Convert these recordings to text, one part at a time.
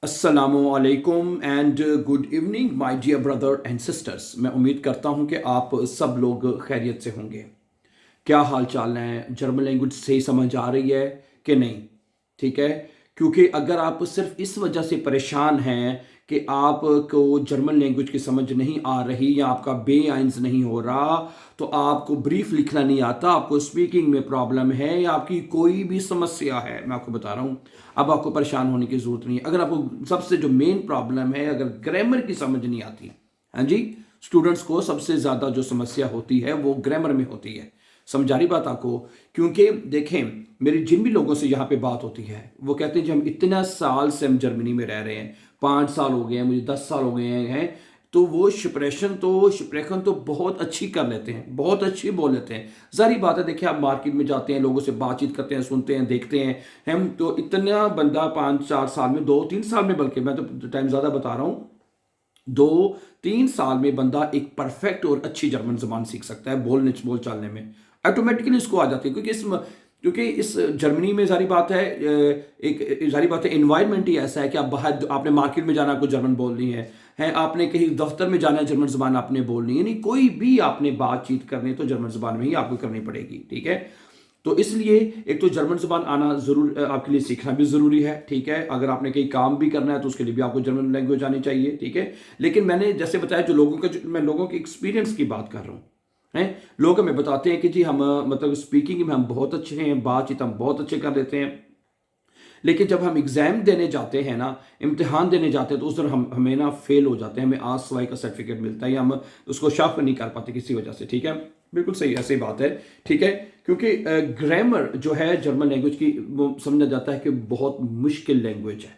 अस्सलामुअलैकुम and good evening my dear brother and sisters. मैं उम्मीद करता हूं कि आप सब लोग खैरियत से होंगे। क्या हाल चाल है? जर्मन लैंग्वेज सही समझ आ रही है कि नहीं? ठीक है, क्योंकि अगर आप सिर्फ इस वजह से परेशान हैं कि आपको जर्मन लैंग्वेज की समझ नहीं आ रही या आपका बेआइंस नहीं हो रहा, तो आपको ब्रीफ लिखना नहीं आता, आपको स्पीकिंग में प्रॉब्लम है या आपकी कोई भी समस्या है, मैं आपको बता रहा हूँ, अब आपको परेशान होने की ज़रूरत नहीं है। अगर आपको सबसे जो मेन प्रॉब्लम है, अगर ग्रामर की समझ नहीं आती, हाँ जी, स्टूडेंट्स को सबसे ज़्यादा जो समस्या होती है वो ग्रामर में होती है। समझा रही बात आपको? क्योंकि देखें, मेरी जिन भी लोगों से यहाँ पे बात होती है वो कहते हैं जी हम इतना साल से हम जर्मनी में रह रहे हैं, 5 साल हो गए हैं, मुझे 10 साल हो गए हैं, तो वो स्प्रेखन तो बहुत अच्छी कर लेते हैं, बहुत अच्छी बोल लेते हैं। जारी बात है, देखिए आप मार्केट में जाते हैं, लोगों से बातचीत करते हैं, सुनते हैं, देखते हैं, हम तो इतना बंदा 5-4 साल में, 2-3 साल में, बल्कि मैं तो टाइम ज़्यादा बता रहा हूँ, 2-3 साल में बंदा एक परफेक्ट और अच्छी जर्मन जबान सीख सकता है, बोल चालने में ऑटोमेटिकली इसको आ जाती है। क्योंकि इस जर्मनी में जारी बात है, एक जारी बात है, इन्वायरमेंट ही ऐसा है कि आप बाहर, आपने मार्केट में जाना, आपको जर्मन बोलनी है आपने कहीं दफ्तर में जाना है, जर्मन जबान आपने बोलनी है, नहीं कोई भी आपने बातचीत करनी है तो जर्मन जबान में ही आपको करनी पड़ेगी। ठीक है, तो इसलिए एक तो जर्मन जबान आना जरूर, आपके लिए सीखना भी जरूरी है। ठीक है, अगर आपने कहीं काम भी करना है तो उसके लिए भी आपको जर्मन लैंग्वेज आनी चाहिए। ठीक है, लेकिन मैंने जैसे बताया, मैं लोगों के एक्सपीरियंस की बात कर रहा हूँ, हैं लोग हमें बताते हैं कि जी हम मतलब स्पीकिंग में हम बहुत अच्छे हैं, बातचीत हम बहुत अच्छे कर लेते हैं, लेकिन जब हम एग्जाम देने जाते हैं ना, इम्तिहान देने जाते हैं, तो उस दिन हमें ना फेल हो जाते हैं, हमें आज सवाई का सर्टिफिकेट मिलता है या हम उसको शार्प नहीं कर पाते किसी वजह से। ठीक है, बिल्कुल सही, ऐसी बात है। ठीक है, क्योंकि ग्रामर जो है जर्मन लैंग्वेज की, वो समझा जाता है कि बहुत मुश्किल लैंग्वेज है,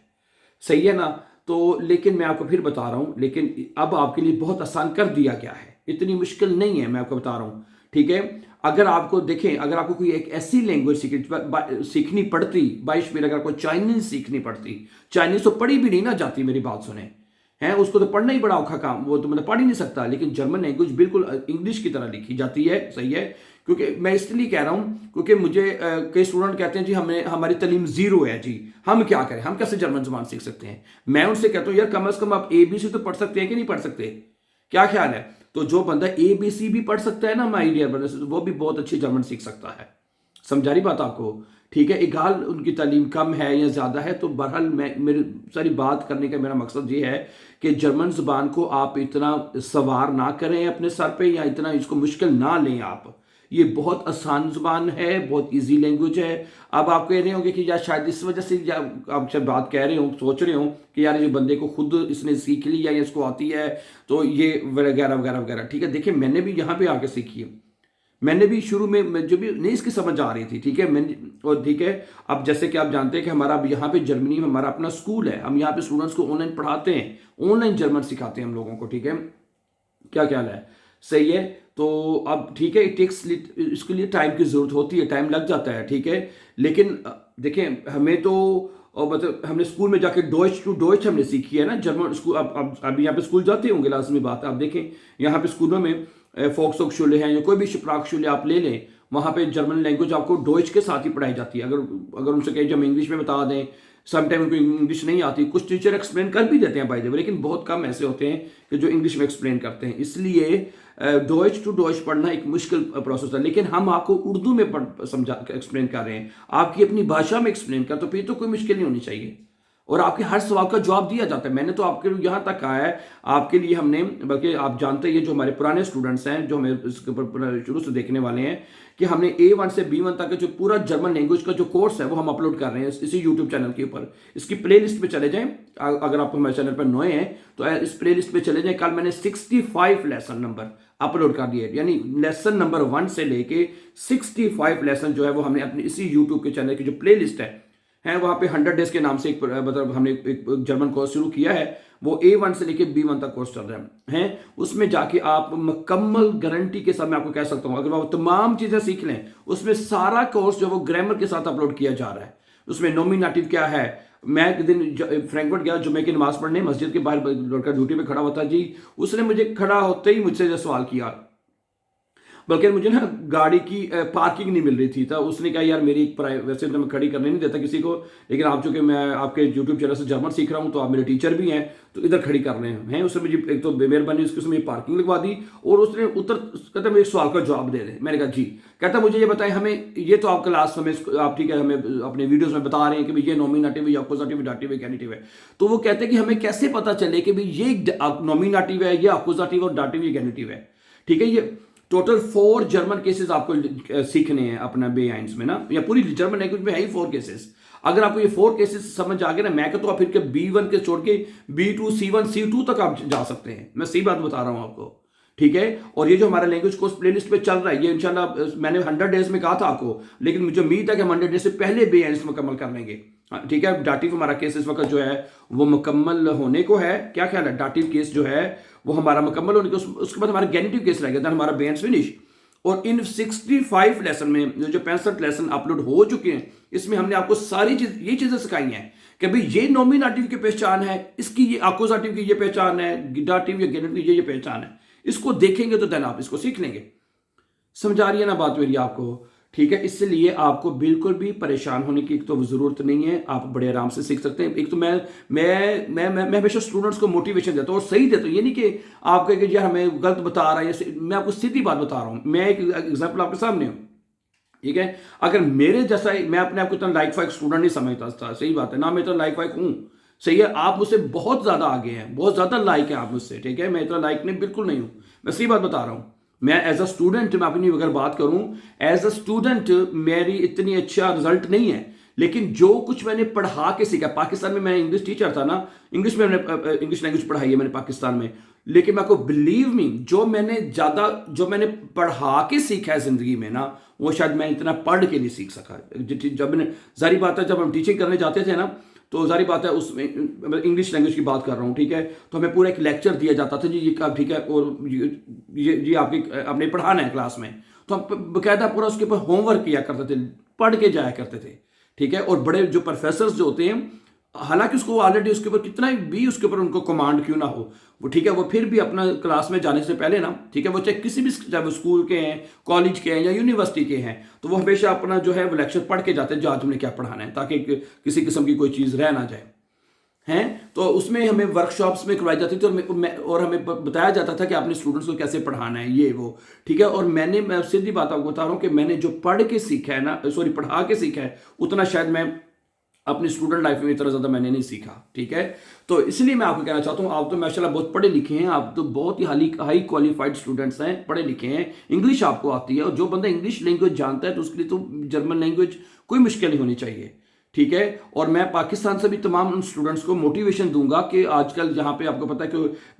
सही है ना? तो लेकिन मैं आपको फिर बता रहा हूँ, लेकिन अब आपके लिए बहुत आसान कर दिया गया है, इतनी मुश्किल नहीं है, मैं आपको बता रहा हूँ। ठीक है, अगर आपको देखें, अगर आपको कोई एक ऐसी लैंग्वेज सीखनी पड़ती, बाईश में अगर आपको चाइनीज सीखनी पड़ती, चाइनीज तो पढ़ी भी नहीं ना जाती, मेरी बात सुने, है उसको तो पढ़ना ही बड़ा औखा काम, वो तो मतलब पढ़ ही नहीं सकता, लेकिन जर्मन लैंग्वेज बिल्कुल इंग्लिश की तरह लिखी जाती है, सही है। क्योंकि मैं इसलिए कह रहा हूं, क्योंकि मुझे कई स्टूडेंट कहते हैं जी हमें, हमारी तालीम जीरो है जी, हम क्या करें, हम कैसे जर्मन जबान सीख सकते हैं? मैं उनसे कहता हूं यार, कम से कम आप ABC तो पढ़ सकते हैं कि नहीं पढ़ सकते? क्या ख्याल है? तो जो बंदा ABC भी पढ़ सकता है ना, माय डियर ब्रदर्स, वो भी बहुत अच्छी जर्मन सीख सकता है। समझा रही बात आपको? ठीक है, इगाल उनकी तालीम कम है या ज़्यादा है, तो बहरहाल मैं, मेरी सारी बात करने का मेरा मकसद ये है कि जर्मन ज़ुबान को आप इतना सवार ना करें अपने सर पे, या इतना इसको मुश्किल ना लें आप। ये बहुत आसान ज़ुबान है, बहुत इजी लैंग्वेज है। अब आप कह रहे होंगे कि यार शायद इस वजह से, या आप शायद बात कह रहे हो, सोच रहे हो कि यार ये बंदे को खुद इसने सीख लिया या इसको आती है, तो ये वगैरह वगैरह वगैरह। ठीक है, देखिए मैंने भी यहाँ पे आके सीखी है, मैंने भी शुरू में जो भी नहीं इसकी समझ आ रही थी। ठीक है, मैंने, और ठीक है, अब जैसे कि आप जानते हैं कि हमारा यहाँ पे जर्मनी में हमारा अपना स्कूल है, हम यहाँ पे स्टूडेंट्स को ऑनलाइन पढ़ाते हैं, ऑनलाइन जर्मन सिखाते हैं हम लोगों को। ठीक है, क्या ख्याल है? सही है। तो अब ठीक है, इसके लिए टाइम की जरूरत होती है, टाइम लग जाता है। ठीक है, लेकिन देखें, हमें तो मतलब हमने स्कूल में जाके डॉइच टू डॉइच हमने सीखी है ना जर्मन। स्कूल अब अभी यहाँ पे स्कूल जाते होंगे, लाजमी बात है। आप देखें यहाँ पे स्कूलों में फोक्सोक शुले हैं या कोई भी शुप्राक शुले आप ले लें, वहाँ पे जर्मन लैंग्वेज आपको डॉइच के साथ ही पढ़ाई जाती है। अगर उनसे कहें हम इंग्लिश में बता दें, समटाइम उनको इंग्लिश नहीं आती, कुछ टीचर एक्सप्लेन कर भी देते हैं बाय द वे, लेकिन बहुत कम ऐसे होते हैं कि जो इंग्लिश में एक्सप्लेन करते हैं। इसलिए डॉइच टू डॉइच पढ़ना एक मुश्किल प्रोसेस है, लेकिन हम आपको उर्दू में समझा एक्सप्लेन कर रहे हैं, आपकी अपनी भाषा में एक्सप्लेन कर, तो फिर तो कोई मुश्किल नहीं होनी चाहिए, और आपके हर सवाल का जवाब दिया जाता है। मैंने तो आपके लिए यहाँ तक कहा है, आपके लिए हमने, बल्कि आप जानते हैं, जो हमारे पुराने स्टूडेंट्स हैं, जो हमें इसके ऊपर शुरू से देखने वाले हैं, कि हमने A1 से B1 तक का जो पूरा जर्मन लैंग्वेज का जो कोर्स है वो हम अपलोड कर रहे हैं इसी यूट्यूब चैनल के ऊपर। इसकी प्ले लिस्ट पे चले जाएं, अगर आप हमारे चैनल पर नए हैं तो इस प्ले लिस्ट पे चले जाएं। कल मैंने 65 लेसन नंबर अपलोड कर दिए, यानी लेसन नंबर 1 से लेके 65 लेसन जो है वो हमने अपनी इसी यूट्यूब के चैनल की जो प्ले लिस्ट है वहाँ पे 100 डेज के नाम से एक, मतलब हमने एक जर्मन कोर्स शुरू किया है, वो A1 से लेके B1 तक कोर्स चल रहा है। उसमें जाके आप मुकम्मल गारंटी के साथ मैं आपको कह सकता हूँ, अगर आप तमाम चीज़ें सीख लें, उसमें सारा कोर्स जो वो ग्रामर के साथ अपलोड किया जा रहा है। उसमें नॉमिनेटिव क्या है, मैं एक दिन फ्रैंकफर्ट गया जुमे की नमाज पढ़ने, मस्जिद के बाहर लड़का ड्यूटी पे खड़ा होता जी, उसने मुझे खड़ा होते ही मुझसे जो सवाल किया, बल्कि मुझे ना गाड़ी की पार्किंग नहीं मिल रही थी, तो उसने कहा यार मेरी वैसे तो मैं खड़ी करने नहीं देता किसी को, लेकिन आप चूंकि मैं आपके यूट्यूब चैनल से जर्मन सीख रहा हूँ तो आप मेरे टीचर भी हैं, तो इधर खड़ी करने हैं। उसने मुझे एक तो मेहरबानी उसकी उसमें पार्किंग लगवा दी, और उसने उत्तर कहता मेरे सवाल का जवाब दे दे। मैंने कहा जी। कहता मुझे ये बताएं, हमें ये तो आप क्लास हमें आप ठीक है हमें अपने वीडियोस में बता रहे हैं कि भाई ये नॉमिनेटिव है, अक्यूजेटिव, डाटिव है, गेनिटिव है, तो वो कहते हैं कि हमें कैसे पता चले कि भाई ये नॉमिनेटिव है, ये अक्यूजेटिव और डाटिव या गेनिटिव है। ठीक है, ये टोटल 4 जर्मन केसेस आपको सीखने हैं अपना B1 में ना, या पूरी जर्मन लैंग्वेज में है ही 4 केसेस। अगर आपको ये 4 केसेस समझ आ गए ना, मैं कहता हूँ फिर के B1 के छोड़ के B2, C1, C2 तक आप जा सकते हैं। मैं सही बात बता रहा हूँ आपको, ठीक है। और ये जो हमारा लैंग्वेज कोर्स प्लेलिस्ट पे चल रहा है, ये इंशाल्लाह मैंने 100 डेज में कहा था आपको, लेकिन मुझे उम्मीद है कि हम 100 डेज से पहले B1 मुकम्मल कर लेंगे। ठीक है, डाटिव हमारा केस इस वक्त जो है वो मुकम्मल होने को है। क्या ख्याल है, डाटिव केस जो है वो हमारा मुकम्मल होने को, उसके बाद हमारा गेनिटिव केस रह गया था, हमारा B1 फिनिश। और इन 65 लेसन में जो 65 लेसन अपलोड हो चुके हैं, इसमें हमने आपको सारी ये चीजें सिखाई हैं कि भाई ये नॉमिनेटिव की पहचान है, इसकी ये अक्यूजेटिव की ये पहचान है, डाटिव या गेनिटिव की ये पहचान है। इसको देखेंगे तो देन आप इसको सीख लेंगे। समझा रही है ना बात मेरी आपको? ठीक है, इसलिए आपको बिल्कुल भी परेशान होने की तो जरूरत नहीं है, आप बड़े आराम से सीख सकते हैं। एक तो मैं हमेशा स्टूडेंट्स को मोटिवेशन देता हूँ और सही देता हूँ, ये नहीं कि आप कहें कि यार हमें गलत बता रहा है, मैं आपको सीधी बात बता रहा हूँ। मैं एक एग्जाम्पल आपके सामने हूँ, ठीक है। अगर मेरे जैसा मैं अपने आप को इतना लाइक फाइक स्टूडेंट नहीं समझता था, सही बात है ना, मैं इतना लाइक फाइक हूँ, सही है। आप मुझसे बहुत ज्यादा आगे हैं, बहुत ज्यादा लाइक है आप मुझसे, ठीक है। मैं इतना लाइक नहीं बिल्कुल नहीं हूँ, मैं सही बात बता रहा हूँ। मैं एज अ स्टूडेंट, मैं अपनी अगर बात करूं एज अ स्टूडेंट, मेरी इतनी अच्छा रिजल्ट नहीं है, लेकिन जो कुछ मैंने पढ़ा के सीखा, पाकिस्तान में मैं इंग्लिश टीचर था ना, इंग्लिश में मैंने इंग्लिश लैंग्वेज पढ़ाई है मैंने पाकिस्तान में, लेकिन मैं आपको बिलीव मी, जो मैंने पढ़ा के सीखा है जिंदगी में ना, वो शायद मैं इतना पढ़ के नहीं सीख सका। जब मैंने, जारी बात है, जब हम टीचिंग करने जाते थे ना, तो जारी बात है उसमें इंग्लिश लैंग्वेज की बात कर रहा हूँ, ठीक है। तो हमें पूरा एक लेक्चर दिया जाता था जी, ये का ठीक है, और ये आपने पढ़ाना है क्लास में, तो हम बकायदा पूरा उसके ऊपर होमवर्क किया करते थे, पढ़ के जाया करते थे, ठीक है। और बड़े जो प्रोफेसर्स जो होते हैं, हालांकि उसको ऑलरेडी उसके ऊपर कितना भी उसके ऊपर उनको कमांड क्यों ना हो, वो ठीक है, वो फिर भी अपना क्लास में जाने से पहले ना, ठीक है, वो चाहे किसी भी, चाहे वो स्कूल के हैं, कॉलेज के हैं या यूनिवर्सिटी के हैं, तो वो हमेशा अपना जो है वो लेक्चर पढ़ के जाते हैं जो आज हमने क्या पढ़ाना है, ताकि किसी किस्म की कोई चीज़ रह ना जाए हैं। तो उसमें हमें वर्कशॉप्स में करवाई जाती थी, और हमें बताया जाता था कि आपने स्टूडेंट्स को कैसे पढ़ाना है, ये वो, ठीक है। और मैं सीधी बात आपको बता रहा हूँ कि मैंने जो पढ़ के सीखा है ना, सॉरी पढ़ा के सीखा है, उतना शायद मैं अपनी स्टूडेंट लाइफ में इतना ज़्यादा मैंने नहीं सीखा, ठीक है। तो इसलिए मैं आपको कहना चाहता हूँ, आप तो माशाल्लाह बहुत पढ़े लिखे हैं, आप तो बहुत ही हाई क्वालिफाइड स्टूडेंट्स हैं, पढ़े लिखे हैं, इंग्लिश आपको आती है, और जो बंदा इंग्लिश लैंग्वेज जानता है तो उसके लिए तो जर्मन लैंग्वेज कोई मुश्किल नहीं होनी चाहिए, ठीक है। और मैं पाकिस्तान से भी तमाम उन स्टूडेंट्स को मोटिवेशन दूंगा कि आजकल जहाँ पे आपको पता है कि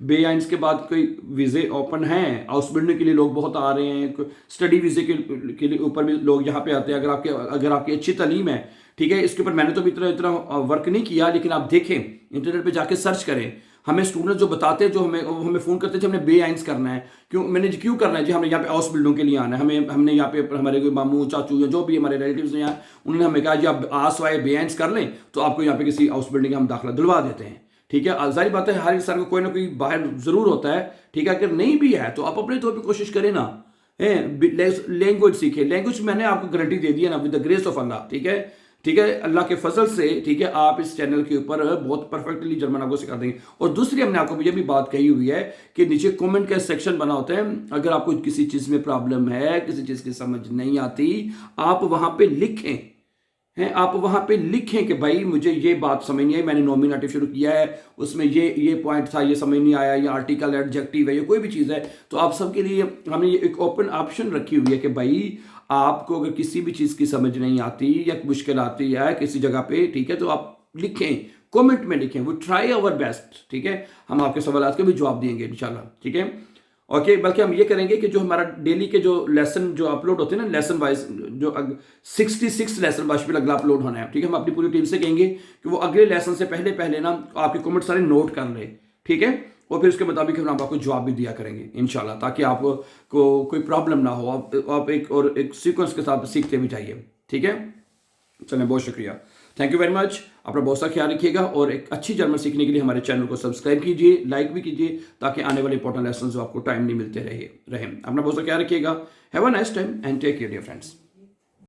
B1 के बाद कोई वीज़े ओपन हैं, हाउस बिल्डिंग के लिए लोग बहुत आ रहे हैं, स्टडी वीज़े के लिए ऊपर भी लोग यहाँ पे आते हैं, अगर आपकी अच्छी तालीम है, ठीक है। इसके ऊपर मैंने तो भी इतना वर्क नहीं किया, लेकिन आप देखें इंटरनेट पे जाके सर्च करें, हमें स्टूडेंट जो बताते हैं, जो हमें फ़ोन करते थे, हमने B1 करना है, क्यों करना है जी, हमने यहाँ पे हाउस बिल्डिंग के लिए आना है, हमने यहाँ पे हमारे कोई मामू चाचू या जो भी हमारे रिलेटिव्स हैं यहाँ, उन्होंने हमें कहा जी आप आस वाए B1 कर लें तो आपको यहाँ पे किसी हाउस बिल्डिंग का हम दाखिला दिलवा देते हैं, ठीक है। जाहिर बात है हर इंसान को कोई ना कोई बाहर ज़रूर होता है, ठीक है। अगर नहीं भी है तो आप अपने तौर पर कोशिश करें ना, लैंग्वेज सीखें। लैंग्वेज मैंने आपको गारंटी दे दी है ना, विद द ग्रेस ऑफ अल्लाह, ठीक है, ठीक है, अल्लाह के फजल से, ठीक है, आप इस चैनल के ऊपर बहुत परफेक्टली जर्मन आपको सिखा देंगे। और दूसरी हमने आपको ये भी बात कही हुई है कि नीचे कमेंट का सेक्शन बना होता है, अगर आपको किसी चीज़ में प्रॉब्लम है, किसी चीज़ की समझ नहीं आती, आप वहाँ पे लिखें, हैं, आप वहाँ पे लिखें कि भाई मुझे ये बात समझ नहीं आई, मैंने नॉमिनेटिव शुरू किया है, उसमें ये पॉइंट था, ये समझ नहीं आया, ये आर्टिकल एडजेक्टिव है, ये कोई भी चीज़ है, तो आप सबके लिए हमने ये एक ओपन ऑप्शन रखी हुई है कि भाई आपको अगर किसी भी चीज़ की समझ नहीं आती या मुश्किल आती है किसी जगह पे, ठीक है, तो आप लिखें, कमेंट में लिखें, वो ट्राई आवर बेस्ट, ठीक है। हम आपके सवाल के भी जवाब देंगे इंशाल्लाह, ठीक है, ओके। बल्कि हम ये करेंगे कि जो हमारा डेली के जो लेसन जो अपलोड होते हैं ना, लेसन वाइज जो 66 लेसन बाशबिल अगला अपलोड होना है, ठीक है। हम अपनी पूरी टीम से कहेंगे कि वो अगले लेसन से पहले ना आपके कमेंट सारे नोट कर ले, ठीक है, और फिर उसके मुताबिक हम आपको जवाब भी दिया करेंगे इंशाल्लाह, ताकि आपको कोई प्रॉब्लम ना हो, आप एक सीक्वेंस के साथ सीखते भी जाइए, ठीक है। चलें, बहुत शुक्रिया। Thank you very much. अपना बहुत सा ख्याल रखिएगा और एक अच्छी जर्मन सीखने के लिए हमारे चैनल को सब्सक्राइब कीजिए, लाइक भी कीजिए, ताकि आने वाले इंपॉर्टेंट लेसन आपको टाइम नहीं मिलते रहे। अपना बहुत सा ख्याल रखिएगा। Have a nice time and take care dear friends.